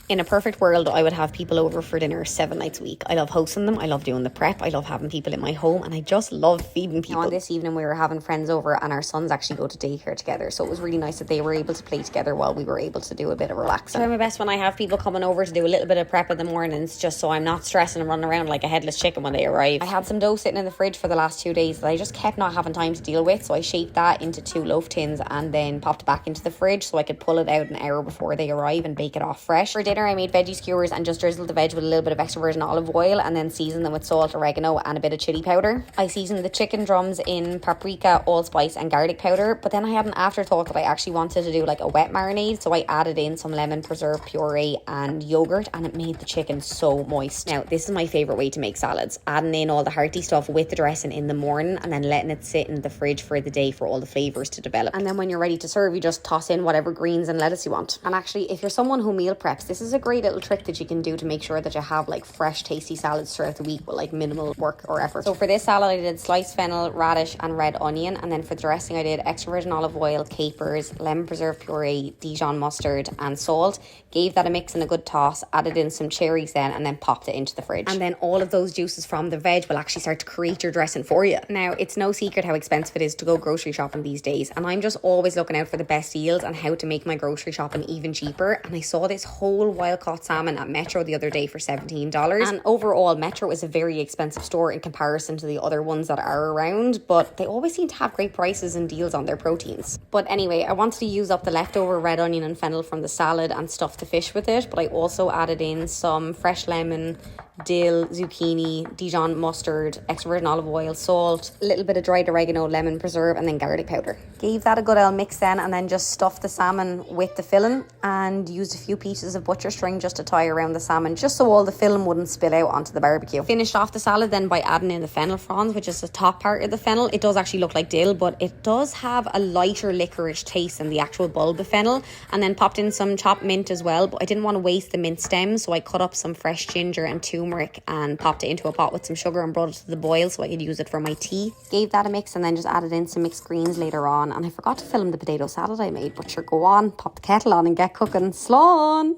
In a perfect world, I would have people over for dinner 7 nights a week. I love hosting them, I love doing the prep, I love having people in my home, and I just love feeding people. Now, on this evening, we were having friends over and our sons actually go to daycare together, so it was really nice that they were able to play together while we were able to do a bit of relaxing. I try my best when I have people coming over to do a little bit of prep in the mornings, just so I'm not stressing and running around like a headless chicken when they arrive. I had some dough sitting in the fridge for the last 2 days that I just kept not having time to deal with, so I shaped that into 2 loaf tins and then popped it back into the fridge so I could pull it out an hour before they arrive and bake it off fresh. For dinner, I made veggie skewers and just drizzled the veg with a little bit of extra virgin olive oil and then seasoned them with salt, oregano and a bit of chili powder. I seasoned the chicken drums in paprika, allspice and garlic powder, but then I had an afterthought that I actually wanted to do like a wet marinade, so I added in some lemon preserve puree and yogurt and it made the chicken so moist. Now, this is my favourite way to make salads, adding in all the hearty stuff with the dressing in the morning and then letting it sit in the fridge for the day for all the flavours to develop. And then when you're ready to serve, you just toss in whatever greens and lettuce you want. And actually, if you're someone who meal preps, this is a great little trick that you can do to make sure that you have like fresh tasty salads throughout the week with like minimal work or effort. So for this salad I did sliced fennel, radish and red onion, and then for the dressing I did extra virgin olive oil, capers, lemon preserve puree, Dijon mustard and salt. Gave that a mix and a good toss, added in some cherries and then popped it into the fridge. And then all of those juices from the veg will actually start to create your dressing for you. Now, it's no secret how expensive it is to go grocery shopping these days, and I'm just always looking out for the best deals and how to make my grocery shopping even cheaper. And I saw this whole wild caught salmon at Metro the other day for $17. And overall, Metro is a very expensive store in comparison to the other ones that are around, but they always seem to have great prices and deals on their proteins. But anyway, I wanted to use up the leftover red onion and fennel from the salad and stuff the fish with it, but I also added in some fresh lemon, dill, zucchini, Dijon mustard, extra virgin olive oil, salt, a little bit of dried oregano, lemon preserve and then garlic powder. Gave that a good old mix then and then just stuffed the salmon with the filling and used a few pieces of butcher string just to tie around the salmon just so all the film wouldn't spill out onto the barbecue. Finished off the salad then by adding in the fennel fronds, which is the top part of the fennel. It does actually look like dill, but it does have a lighter licorice taste than the actual bulb of fennel, and then popped in some chopped mint as well, but I didn't want to waste the mint stems, so I cut up some fresh ginger and turmeric and popped it into a pot with some sugar and brought it to the boil so I could use it for my tea. Gave that a mix and then just added in some mixed greens later on, and I forgot to film the potato salad I made, but sure, go on, pop the kettle on and get cooking. Slán!